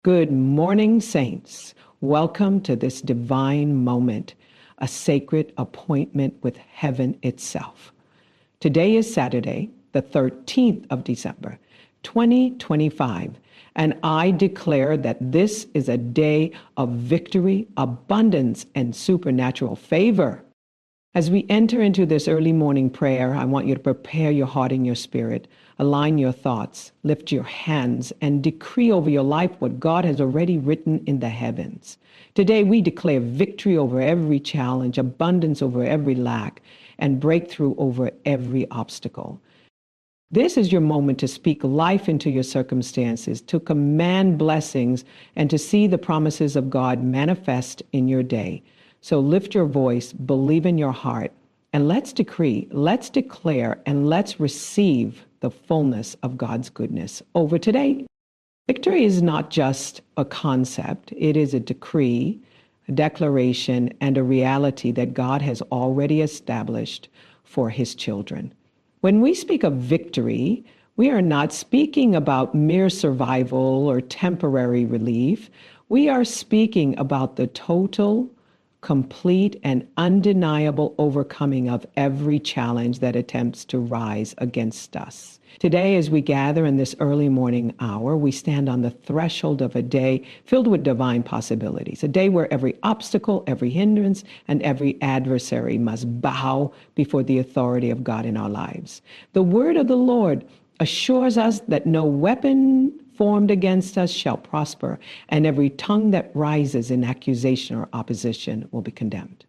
Good morning, saints. Welcome to this divine moment, a sacred appointment with heaven itself. Today is Saturday, the 13th of December, 2025, and I declare that this is a day of victory, abundance, and supernatural favor. As we enter into this early morning prayer, I want you to prepare your heart and your spirit, align your thoughts, lift your hands, and decree over your life what God has already written in the heavens. Today, we declare victory over every challenge, abundance over every lack, and breakthrough over every obstacle. This is your moment to speak life into your circumstances, to command blessings, and to see the promises of God manifest in your day. So lift your voice, believe in your heart, and let's decree, let's declare, and let's receive the fullness of God's goodness over today. Victory is not just a concept. It is a decree, a declaration, and a reality that God has already established for his children. When we speak of victory, we are not speaking about mere survival or temporary relief. We are speaking about the total, complete, and undeniable overcoming of every challenge that attempts to rise against us. Today, as we gather in this early morning hour, we stand on the threshold of a day filled with divine possibilities, a day where every obstacle, every hindrance, and every adversary must bow before the authority of God in our lives. The word of the Lord assures us that no weapon formed against us shall prosper, and every tongue that rises in accusation or opposition will be condemned.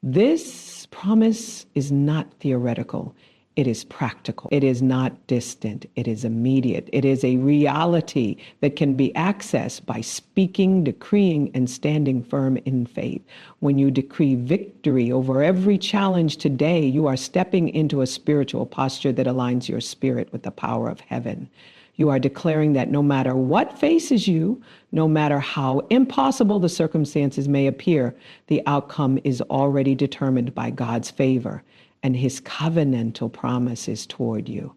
This promise is not theoretical. It is practical. It is not distant. It is immediate. It is a reality that can be accessed by speaking, decreeing, and standing firm in faith. When you decree victory over every challenge today, you are stepping into a spiritual posture that aligns your spirit with the power of heaven. You are declaring that no matter what faces you, no matter how impossible the circumstances may appear, the outcome is already determined by God's favor and his covenantal promises toward you.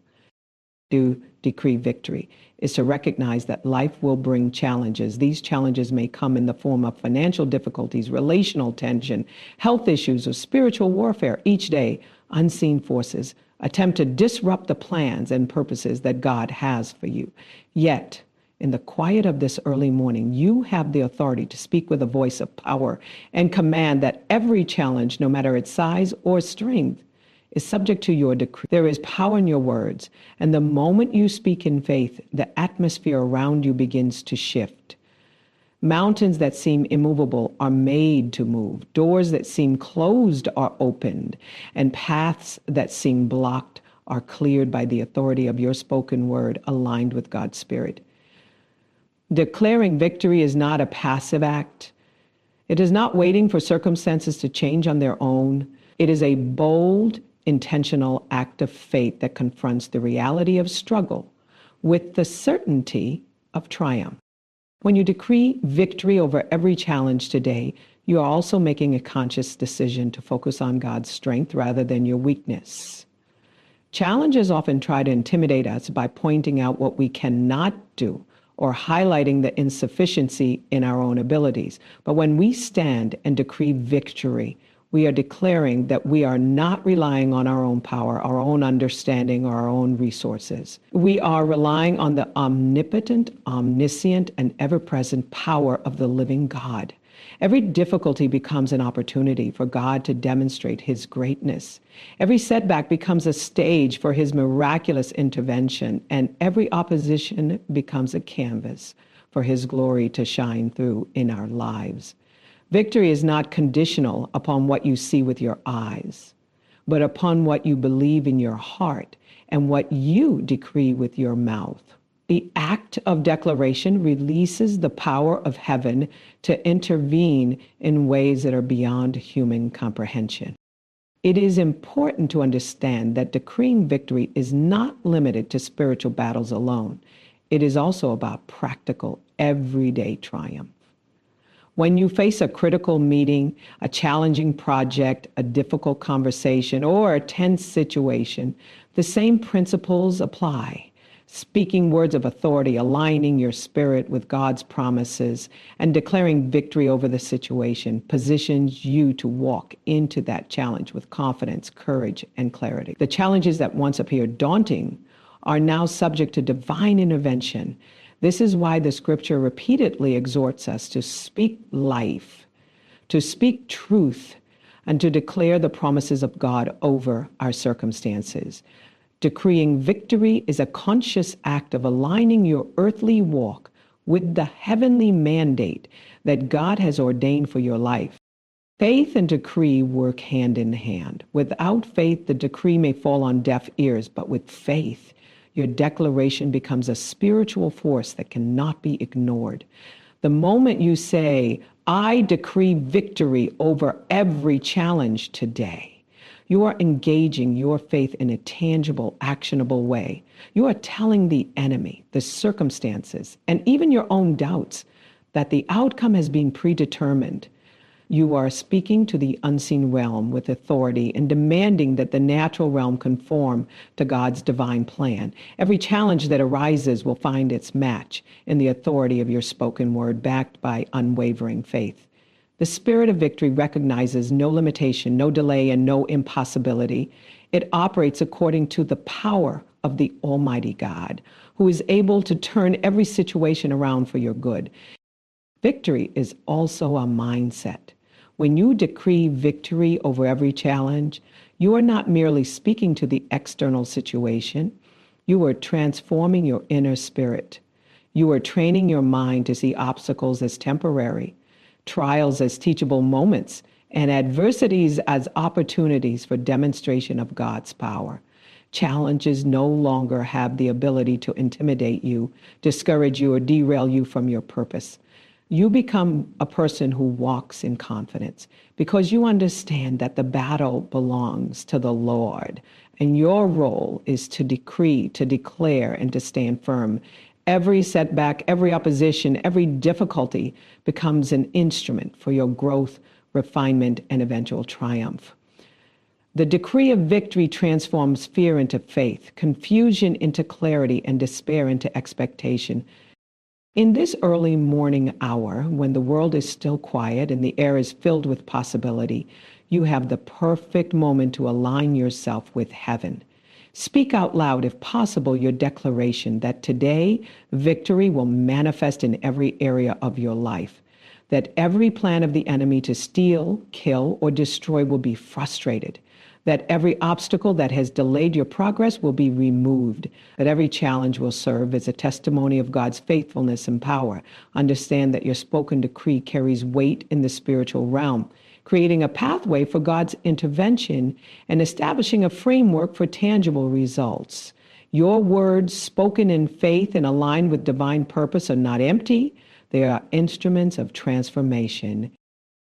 To decree victory is to recognize that life will bring challenges. These challenges may come in the form of financial difficulties, relational tension, health issues, or spiritual warfare. Each day, unseen forces attempt to disrupt the plans and purposes that God has for you. Yet, in the quiet of this early morning, you have the authority to speak with a voice of power and command that every challenge, no matter its size or strength, is subject to your decree. There is power in your words, and the moment you speak in faith, the atmosphere around you begins to shift. Mountains that seem immovable are made to move. Doors that seem closed are opened, and paths that seem blocked are cleared by the authority of your spoken word aligned with God's Spirit. Declaring victory is not a passive act. It is not waiting for circumstances to change on their own. It is a bold, intentional act of faith that confronts the reality of struggle with the certainty of triumph. When you decree victory over every challenge today, you are also making a conscious decision to focus on God's strength rather than your weakness. Challenges often try to intimidate us by pointing out what we cannot do or highlighting the insufficiency in our own abilities. But when we stand and decree victory, we are declaring that we are not relying on our own power, our own understanding, or our own resources. We are relying on the omnipotent, omniscient, and ever-present power of the living God. Every difficulty becomes an opportunity for God to demonstrate his greatness. Every setback becomes a stage for his miraculous intervention, and every opposition becomes a canvas for his glory to shine through in our lives. Victory is not conditional upon what you see with your eyes, but upon what you believe in your heart and what you decree with your mouth. The act of declaration releases the power of heaven to intervene in ways that are beyond human comprehension. It is important to understand that decreeing victory is not limited to spiritual battles alone. It is also about practical, everyday triumph. When you face a critical meeting, a challenging project, a difficult conversation, or a tense situation, the same principles apply. Speaking words of authority, aligning your spirit with God's promises, and declaring victory over the situation positions you to walk into that challenge with confidence, courage, and clarity. The challenges that once appeared daunting are now subject to divine intervention. This is why the scripture repeatedly exhorts us to speak life, to speak truth, and to declare the promises of God over our circumstances. Decreeing victory is a conscious act of aligning your earthly walk with the heavenly mandate that God has ordained for your life. Faith and decree work hand in hand. Without faith, the decree may fall on deaf ears, but with faith, your declaration becomes a spiritual force that cannot be ignored. The moment you say, I decree victory over every challenge today, you are engaging your faith in a tangible, actionable way. You are telling the enemy, the circumstances, and even your own doubts that the outcome has been predetermined. You are speaking to the unseen realm with authority and demanding that the natural realm conform to God's divine plan. Every challenge that arises will find its match in the authority of your spoken word, backed by unwavering faith. The spirit of victory recognizes no limitation, no delay, and no impossibility. It operates according to the power of the Almighty God, who is able to turn every situation around for your good. Victory is also a mindset. When you decree victory over every challenge, you are not merely speaking to the external situation. You are transforming your inner spirit. You are training your mind to see obstacles as temporary, trials as teachable moments, and adversities as opportunities for demonstration of God's power. Challenges no longer have the ability to intimidate you, discourage you, or derail you from your purpose. You become a person who walks in confidence because you understand that the battle belongs to the Lord, and your role is to decree, to declare, and to stand firm. Every setback, every opposition, every difficulty becomes an instrument for your growth, refinement, and eventual triumph. The decree of victory transforms fear into faith, confusion into clarity, and despair into expectation. In this early morning hour, when the world is still quiet and the air is filled with possibility, you have the perfect moment to align yourself with heaven. Speak out loud, if possible, your declaration that today victory will manifest in every area of your life, that every plan of the enemy to steal, kill, or destroy will be frustrated, that every obstacle that has delayed your progress will be removed, that every challenge will serve as a testimony of God's faithfulness and power. Understand that your spoken decree carries weight in the spiritual realm, creating a pathway for God's intervention and establishing a framework for tangible results. Your words spoken in faith and aligned with divine purpose are not empty. They are instruments of transformation.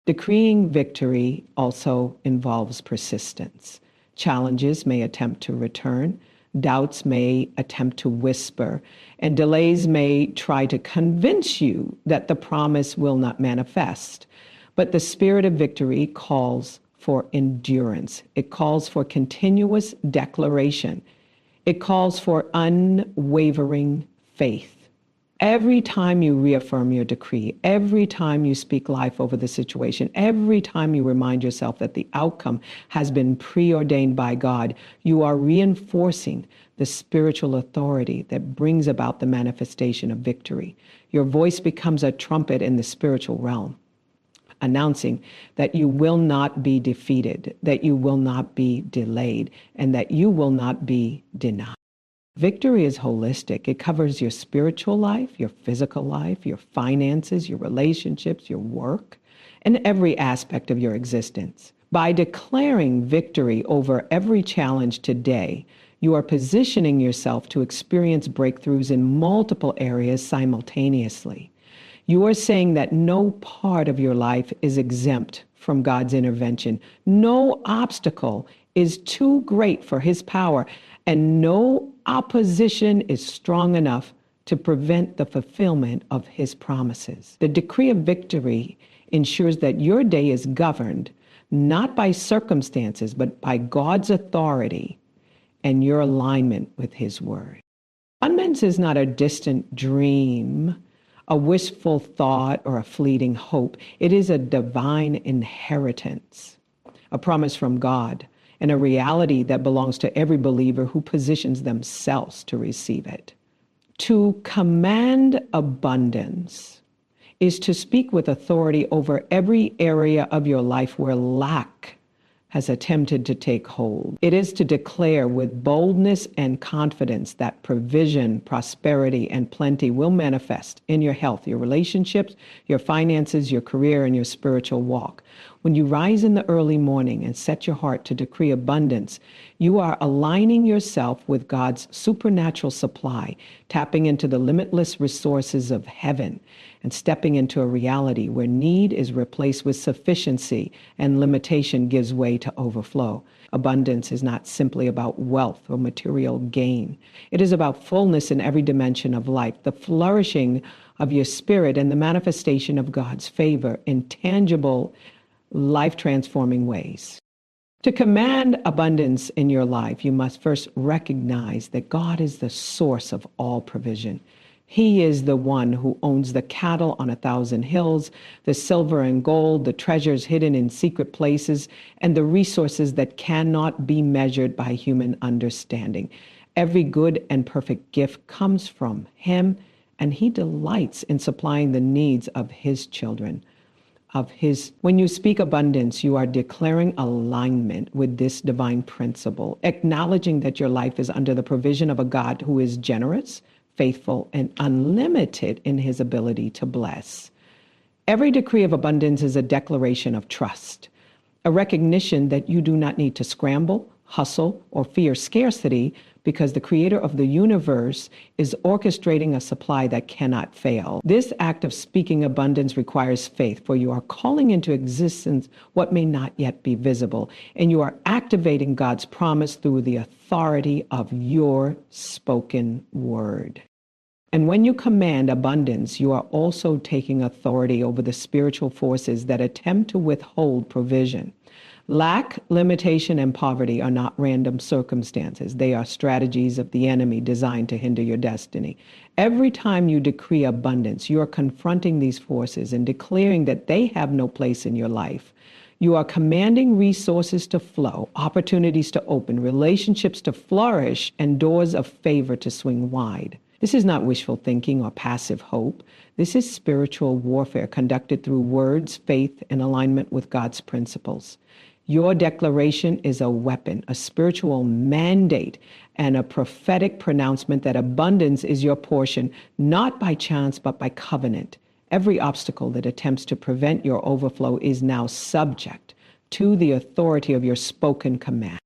Decreeing victory also involves persistence. Challenges may attempt to return, doubts may attempt to whisper, and delays may try to convince you that the promise will not manifest. But the spirit of victory calls for endurance. It calls for continuous declaration. It calls for unwavering faith. Every time you reaffirm your decree, every time you speak life over the situation, every time you remind yourself that the outcome has been preordained by God, you are reinforcing the spiritual authority that brings about the manifestation of victory. Your voice becomes a trumpet in the spiritual realm, announcing that you will not be defeated, that you will not be delayed, and that you will not be denied. Victory is holistic. It covers your spiritual life, your physical life, your finances, your relationships, your work, and every aspect of your existence. By declaring victory over every challenge today, you are positioning yourself to experience breakthroughs in multiple areas simultaneously. You are saying that no part of your life is exempt from God's intervention. No obstacle is too great for His power, and no opposition is strong enough to prevent the fulfillment of His promises. The decree of victory ensures that your day is governed not by circumstances, but by God's authority and your alignment with His word. Abundance is not a distant dream, a wishful thought, or a fleeting hope. It is a divine inheritance, a promise from God, and a reality that belongs to every believer who positions themselves to receive it. To command abundance is to speak with authority over every area of your life where lack has attempted to take hold. It is to declare with boldness and confidence that provision, prosperity, and plenty will manifest in your health, your relationships, your finances, your career, and your spiritual walk. When you rise in the early morning and set your heart to decree abundance, you are aligning yourself with God's supernatural supply, tapping into the limitless resources of heaven, and stepping into a reality where need is replaced with sufficiency and limitation gives way to overflow. Abundance is not simply about wealth or material gain. It is about fullness in every dimension of life, the flourishing of your spirit, and the manifestation of God's favor in tangible, life-transforming ways. To command abundance in your life, you must first recognize that God is the source of all provision. He is the one who owns the cattle on 1,000 hills, the silver and gold, the treasures hidden in secret places, and the resources that cannot be measured by human understanding. Every good and perfect gift comes from Him, and He delights in supplying the needs of His children. When you speak abundance, you are declaring alignment with this divine principle, acknowledging that your life is under the provision of a God who is generous, faithful, and unlimited in His ability to bless. Every decree of abundance is a declaration of trust, a recognition that you do not need to scramble, hustle, or fear scarcity, because the Creator of the universe is orchestrating a supply that cannot fail. This act of speaking abundance requires faith, for you are calling into existence what may not yet be visible, and you are activating God's promise through the authority of your spoken word. And when you command abundance, you are also taking authority over the spiritual forces that attempt to withhold provision. Lack, limitation, and poverty are not random circumstances. They are strategies of the enemy designed to hinder your destiny. Every time you decree abundance, you are confronting these forces and declaring that they have no place in your life. You are commanding resources to flow, opportunities to open, relationships to flourish, and doors of favor to swing wide. This is not wishful thinking or passive hope. This is spiritual warfare conducted through words, faith, and alignment with God's principles. Your declaration is a weapon, a spiritual mandate, and a prophetic pronouncement that abundance is your portion, not by chance, but by covenant. Every obstacle that attempts to prevent your overflow is now subject to the authority of your spoken command.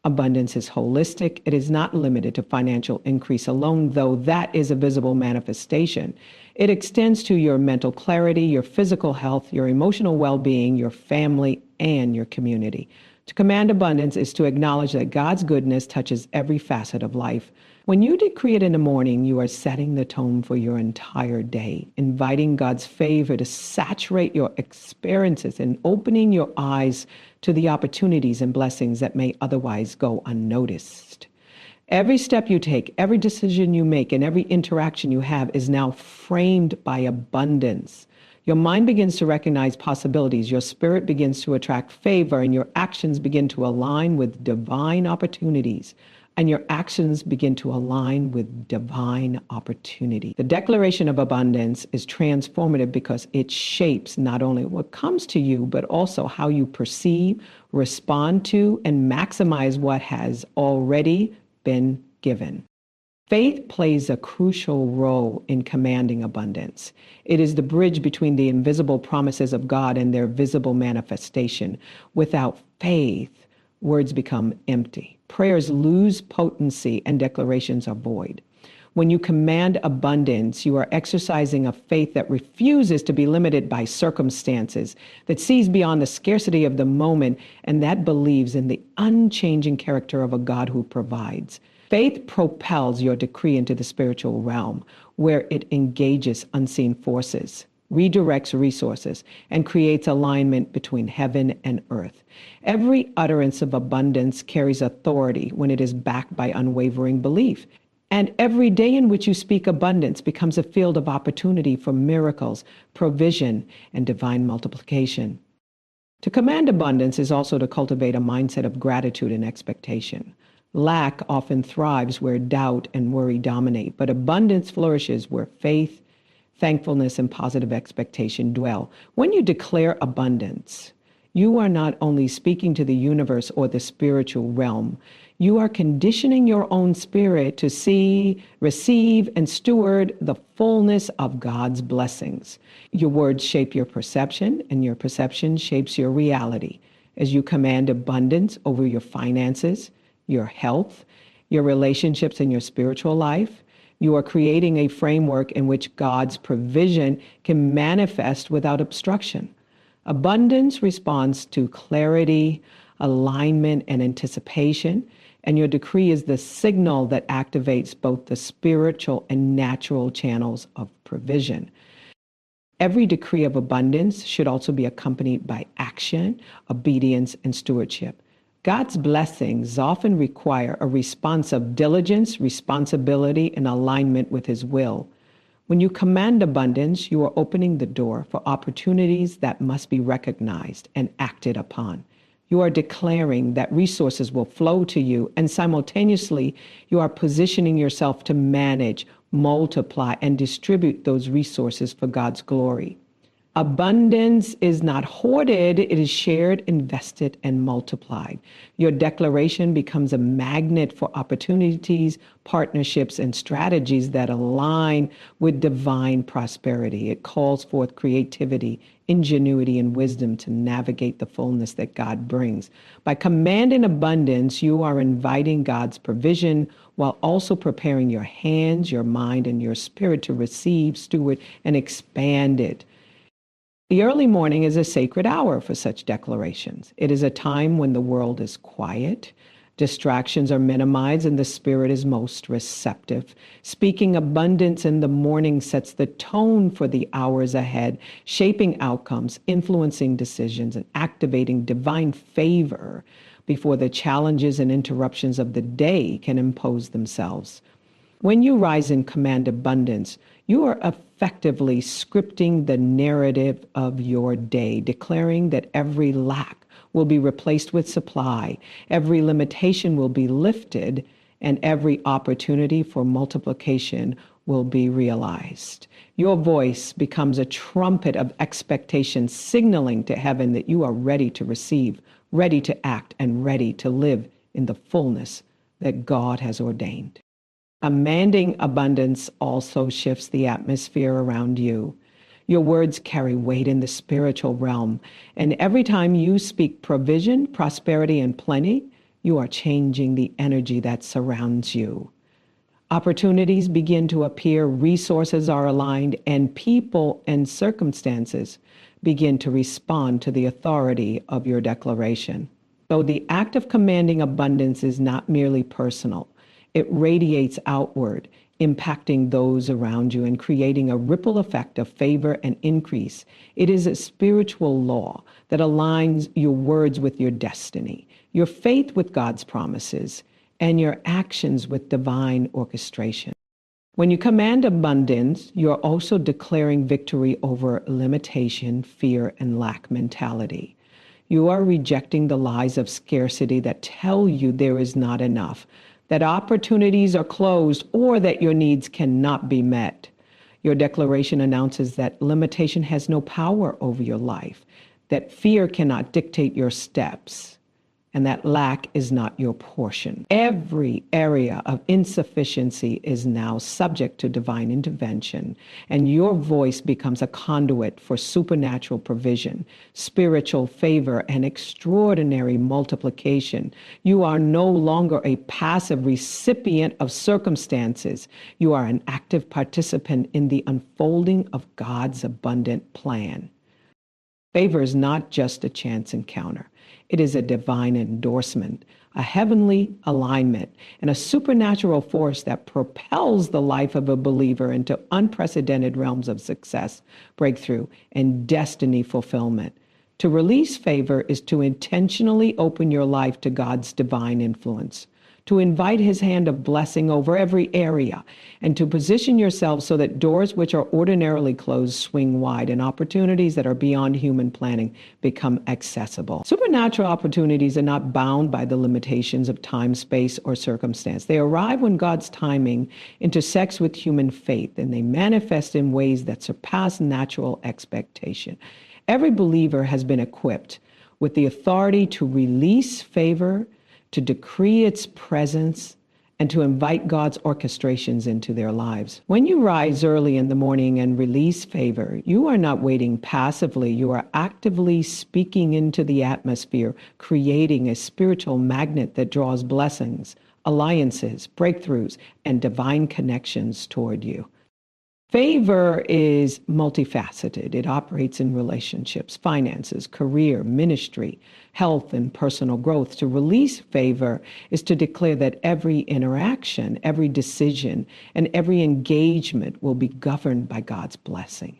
Abundance is holistic. It is not limited to financial increase alone, though that is a visible manifestation. It extends to your mental clarity, your physical health, your emotional well-being, your family, and your community. To command abundance is to acknowledge that God's goodness touches every facet of life. When you decree it in the morning, you are setting the tone for your entire day, inviting God's favor to saturate your experiences and opening your eyes to the opportunities and blessings that may otherwise go unnoticed. Every step you take, every decision you make, and every interaction you have is now framed by abundance. Your mind begins to recognize possibilities, your spirit begins to attract favor, and your actions begin to align with divine opportunities. And your actions begin to align with divine opportunity. The declaration of abundance is transformative because it shapes not only what comes to you, but also how you perceive, respond to, and maximize what has already been given. Faith plays a crucial role in commanding abundance. It is the bridge between the invisible promises of God and their visible manifestation. Without faith, words become empty. Prayers lose potency and declarations are void. When you command abundance, you are exercising a faith that refuses to be limited by circumstances, that sees beyond the scarcity of the moment, and that believes in the unchanging character of a God who provides. Faith propels your decree into the spiritual realm, where it engages unseen forces, redirects resources, and creates alignment between heaven and earth. Every utterance of abundance carries authority when it is backed by unwavering belief. And every day in which you speak abundance becomes a field of opportunity for miracles, provision, and divine multiplication. To command abundance is also to cultivate a mindset of gratitude and expectation. Lack often thrives where doubt and worry dominate, but abundance flourishes where faith, thankfulness, and positive expectation dwell. When you declare abundance, you are not only speaking to the universe or the spiritual realm, you are conditioning your own spirit to see, receive, and steward the fullness of God's blessings. Your words shape your perception, and your perception shapes your reality. As you command abundance over your finances, your health, your relationships, and your spiritual life, you are creating a framework in which God's provision can manifest without obstruction. Abundance responds to clarity, alignment, and anticipation, and your decree is the signal that activates both the spiritual and natural channels of provision. Every decree of abundance should also be accompanied by action, obedience, and stewardship. God's blessings often require a response of diligence, responsibility, and alignment with His will. When you command abundance, you are opening the door for opportunities that must be recognized and acted upon. You are declaring that resources will flow to you, and simultaneously, you are positioning yourself to manage, multiply, and distribute those resources for God's glory. Abundance is not hoarded, it is shared, invested, and multiplied. Your declaration becomes a magnet for opportunities, partnerships, and strategies that align with divine prosperity. It calls forth creativity, ingenuity, and wisdom to navigate the fullness that God brings. By commanding abundance, you are inviting God's provision while also preparing your hands, your mind, and your spirit to receive, steward, and expand it. The early morning is a sacred hour for such declarations. It is a time when the world is quiet, distractions are minimized, and the spirit is most receptive. Speaking abundance in the morning sets the tone for the hours ahead, shaping outcomes, influencing decisions, and activating divine favor before the challenges and interruptions of the day can impose themselves. When you rise and command abundance, you are effectively scripting the narrative of your day, declaring that every lack will be replaced with supply, every limitation will be lifted, and every opportunity for multiplication will be realized. Your voice becomes a trumpet of expectation, signaling to heaven that you are ready to receive, ready to act, and ready to live in the fullness that God has ordained. Commanding abundance also shifts the atmosphere around you. Your words carry weight in the spiritual realm, and every time you speak provision, prosperity, and plenty, you are changing the energy that surrounds you. Opportunities begin to appear, resources are aligned, and people and circumstances begin to respond to the authority of your declaration. So the act of commanding abundance is not merely personal. It radiates outward, impacting those around you and creating a ripple effect of favor and increase. It is a spiritual law that aligns your words with your destiny, your faith with God's promises, and your actions with divine orchestration. When you command abundance, you're also declaring victory over limitation, fear, and lack mentality. You are rejecting the lies of scarcity that tell you there is not enough, that opportunities are closed, or that your needs cannot be met. Your declaration announces that limitation has no power over your life, that fear cannot dictate your steps, and that lack is not your portion. Every area of insufficiency is now subject to divine intervention, and your voice becomes a conduit for supernatural provision, spiritual favor, and extraordinary multiplication. You are no longer a passive recipient of circumstances. You are an active participant in the unfolding of God's abundant plan. Favor is not just a chance encounter. It is a divine endorsement, a heavenly alignment, and a supernatural force that propels the life of a believer into unprecedented realms of success, breakthrough, and destiny fulfillment. To release favor is to intentionally open your life to God's divine influence, to invite his hand of blessing over every area, and to position yourself so that doors which are ordinarily closed swing wide and opportunities that are beyond human planning become accessible. Supernatural opportunities are not bound by the limitations of time, space, or circumstance. They arrive when God's timing intersects with human faith, and they manifest in ways that surpass natural expectation. Every believer has been equipped with the authority to release favor, to decree its presence, and to invite God's orchestrations into their lives. When you rise early in the morning and release favor, you are not waiting passively. You are actively speaking into the atmosphere, creating a spiritual magnet that draws blessings, alliances, breakthroughs, and divine connections toward you. Favor is multifaceted. It operates in relationships, finances, career, ministry, health, and personal growth. To release favor is to declare that every interaction, every decision, and every engagement will be governed by God's blessing.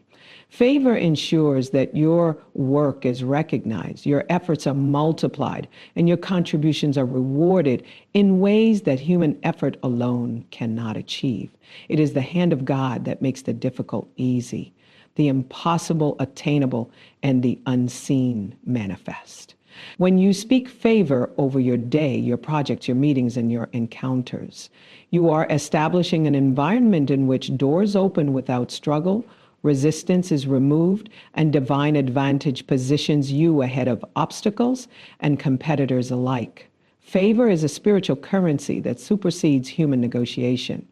Favor ensures that your work is recognized, your efforts are multiplied, and your contributions are rewarded in ways that human effort alone cannot achieve. It is the hand of God that makes the difficult easy, the impossible attainable, and the unseen manifest. When you speak favor over your day, your projects, your meetings, and your encounters, you are establishing an environment in which doors open without struggle, resistance is removed, and divine advantage positions you ahead of obstacles and competitors alike. Favor is a spiritual currency that supersedes human negotiation.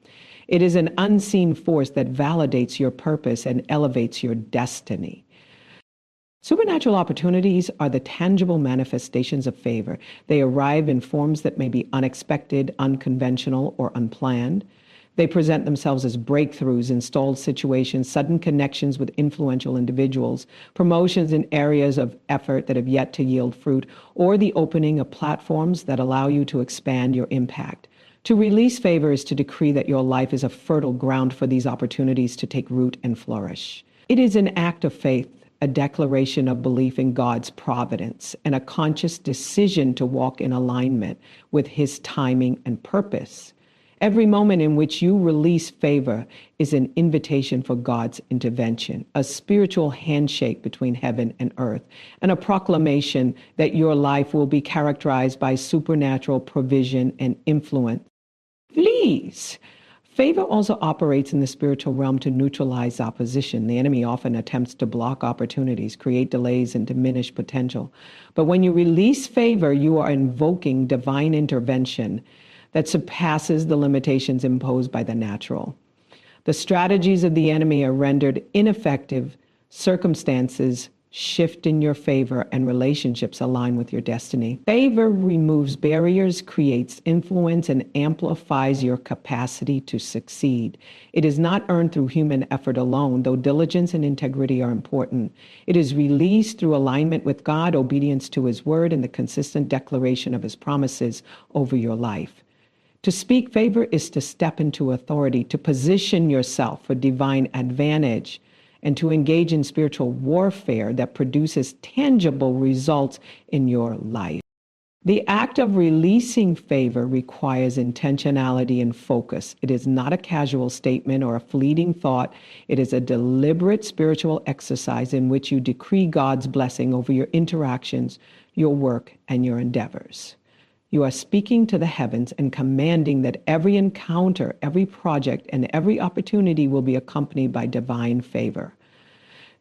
It is an unseen force that validates your purpose and elevates your destiny. Supernatural opportunities are the tangible manifestations of favor. They arrive in forms that may be unexpected, unconventional, or unplanned. They present themselves as breakthroughs, installed situations, sudden connections with influential individuals, promotions in areas of effort that have yet to yield fruit, or the opening of platforms that allow you to expand your impact. To release favor is to decree that your life is a fertile ground for these opportunities to take root and flourish. It is an act of faith, a declaration of belief in God's providence, and a conscious decision to walk in alignment with His timing and purpose. Every moment in which you release favor is an invitation for God's intervention, a spiritual handshake between heaven and earth, and a proclamation that your life will be characterized by supernatural provision and influence. Please. Favor also operates in the spiritual realm to neutralize opposition. The enemy often attempts to block opportunities, create delays, and diminish potential. But when you release favor, you are invoking divine intervention that surpasses the limitations imposed by the natural. The strategies of the enemy are rendered ineffective, circumstances shift in your favor, and relationships align with your destiny. Favor removes barriers, creates influence, and amplifies your capacity to succeed. It is not earned through human effort alone, though diligence and integrity are important. It is released through alignment with God, obedience to His word, and the consistent declaration of His promises over your life. To speak favor is to step into authority, to position yourself for divine advantage, and to engage in spiritual warfare that produces tangible results in your life. The act of releasing favor requires intentionality and focus. It is not a casual statement or a fleeting thought. It is a deliberate spiritual exercise in which you decree God's blessing over your interactions, your work, and your endeavors. You are speaking to the heavens and commanding that every encounter, every project, and every opportunity will be accompanied by divine favor.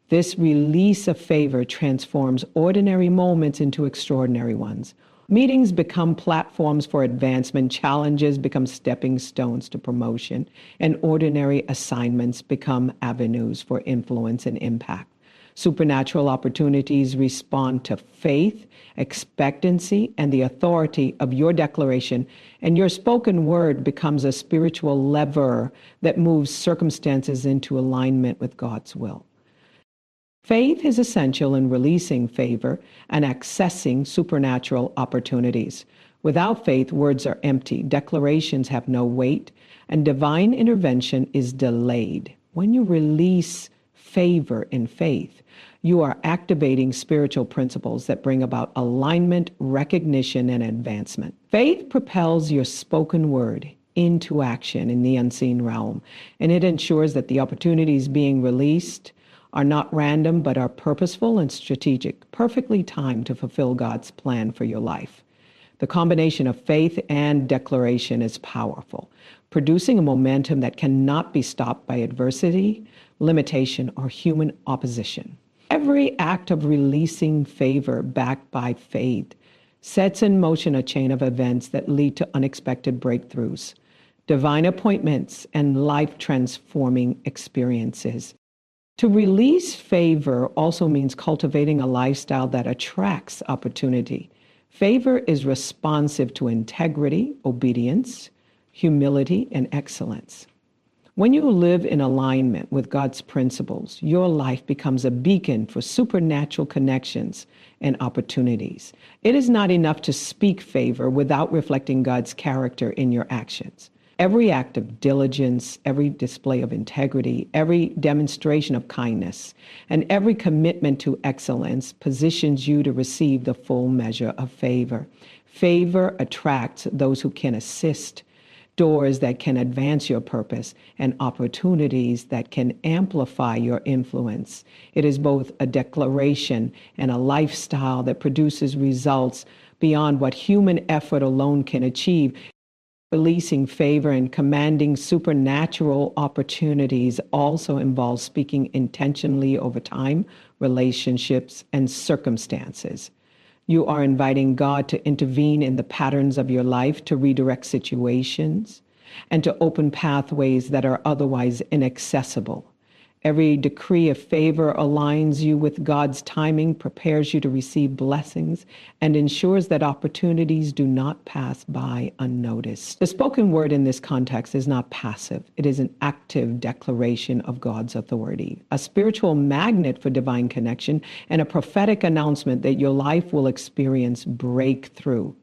This release of favor transforms ordinary moments into extraordinary ones. Meetings become platforms for advancement, challenges become stepping stones to promotion, and ordinary assignments become avenues for influence and impact. Supernatural opportunities respond to faith, expectancy, and the authority of your declaration, and your spoken word becomes a spiritual lever that moves circumstances into alignment with God's will. Faith is essential in releasing favor and accessing supernatural opportunities. Without faith, words are empty, declarations have no weight, and divine intervention is delayed. When you release favor in faith, you are activating spiritual principles that bring about alignment, recognition, and advancement. Faith propels your spoken word into action in the unseen realm, and it ensures that the opportunities being released are not random but are purposeful and strategic, perfectly timed to fulfill God's plan for your life. The combination of faith and declaration is powerful, producing a momentum that cannot be stopped by adversity, limitation, or human opposition. Every act of releasing favor backed by faith sets in motion a chain of events that lead to unexpected breakthroughs, divine appointments, and life-transforming experiences. To release favor also means cultivating a lifestyle that attracts opportunity. Favor is responsive to integrity, obedience, humility, and excellence. When you live in alignment with God's principles, your life becomes a beacon for supernatural connections and opportunities. It is not enough to speak favor without reflecting God's character in your actions. Every act of diligence, every display of integrity, every demonstration of kindness, and every commitment to excellence positions you to receive the full measure of favor. Favor attracts those who can assist, doors that can advance your purpose, and opportunities that can amplify your influence. It is both a declaration and a lifestyle that produces results beyond what human effort alone can achieve. Releasing favor and commanding supernatural opportunities also involves speaking intentionally over time, relationships, and circumstances. You are inviting God to intervene in the patterns of your life, to redirect situations, and to open pathways that are otherwise inaccessible. Every decree of favor aligns you with God's timing, prepares you to receive blessings, and ensures that opportunities do not pass by unnoticed. The spoken word in this context is not passive. It is an active declaration of God's authority, a spiritual magnet for divine connection, and a prophetic announcement that your life will experience breakthrough.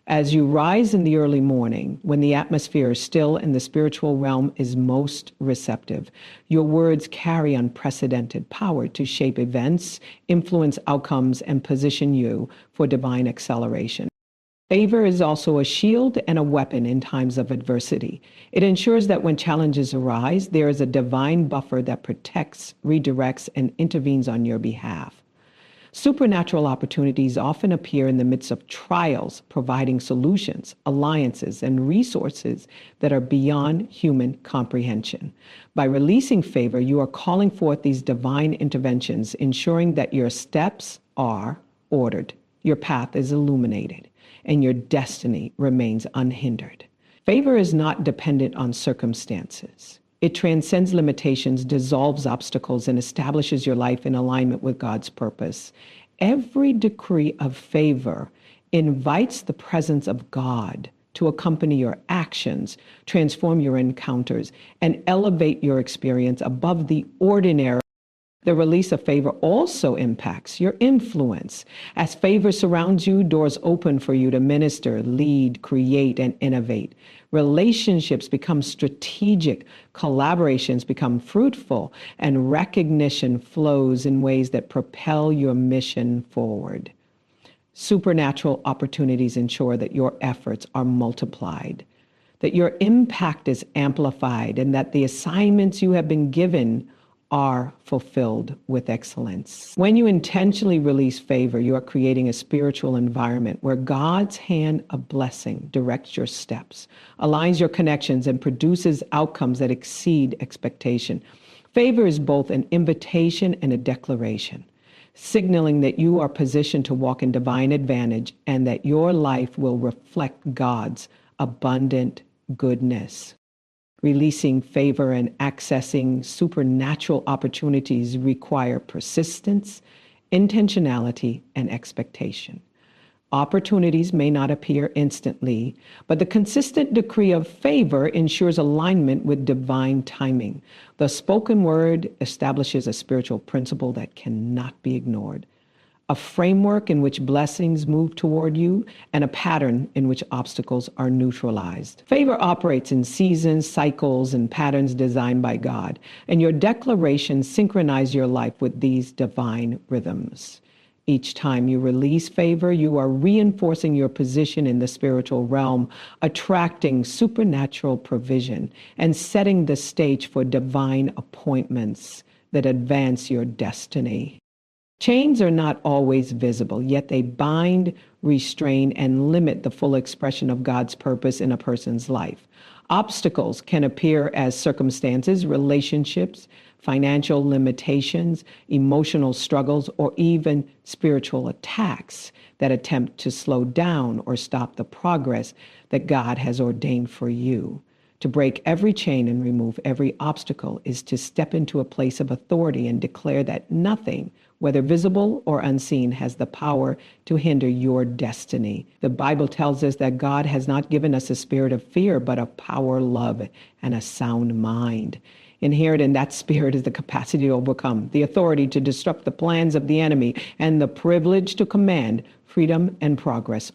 As you rise in the early morning, when the atmosphere is still and the spiritual realm is most receptive, your words carry unprecedented power to shape events, influence outcomes, and position you for divine acceleration. Favor is also a shield and a weapon in times of adversity. It ensures that when challenges arise, there is a divine buffer that protects, redirects, and intervenes on your behalf. Supernatural opportunities often appear in the midst of trials, providing solutions, alliances, and resources that are beyond human comprehension. By releasing favor, you are calling forth these divine interventions, ensuring that your steps are ordered, your path is illuminated, and your destiny remains unhindered. Favor is not dependent on circumstances. It transcends limitations, dissolves obstacles, and establishes your life in alignment with God's purpose. Every decree of favor invites the presence of God to accompany your actions, transform your encounters, and elevate your experience above the ordinary. The release of favor also impacts your influence. As favor surrounds you, doors open for you to minister, lead, create, and innovate. Relationships become strategic, collaborations become fruitful, and recognition flows in ways that propel your mission forward. Supernatural opportunities ensure that your efforts are multiplied, that your impact is amplified, and that the assignments you have been given are fulfilled with excellence. When you intentionally release favor, you are creating a spiritual environment where God's hand of blessing directs your steps, aligns your connections, and produces outcomes that exceed expectation. Favor is both an invitation and a declaration, signaling that you are positioned to walk in divine advantage and that your life will reflect God's abundant goodness. Releasing favor and accessing supernatural opportunities require persistence, intentionality, and expectation. Opportunities may not appear instantly, but the consistent decree of favor ensures alignment with divine timing. The spoken word establishes a spiritual principle that cannot be ignored. a framework in which blessings move toward you, and a pattern in which obstacles are neutralized. Favor operates in seasons, cycles, and patterns designed by God, and your declarations synchronize your life with these divine rhythms. Each time you release favor, you are reinforcing your position in the spiritual realm, attracting supernatural provision, and setting the stage for divine appointments that advance your destiny. Chains are not always visible, yet they bind, restrain, and limit the full expression of God's purpose in a person's life. Obstacles can appear as circumstances, relationships, financial limitations, emotional struggles, or even spiritual attacks that attempt to slow down or stop the progress that God has ordained for you. To break every chain and remove every obstacle is to step into a place of authority and declare that nothing, whether visible or unseen, has the power to hinder your destiny. The Bible tells us that God has not given us a spirit of fear, but of power, love, and a sound mind. Inherent in that spirit is the capacity to overcome, the authority to disrupt the plans of the enemy, and the privilege to command freedom and progress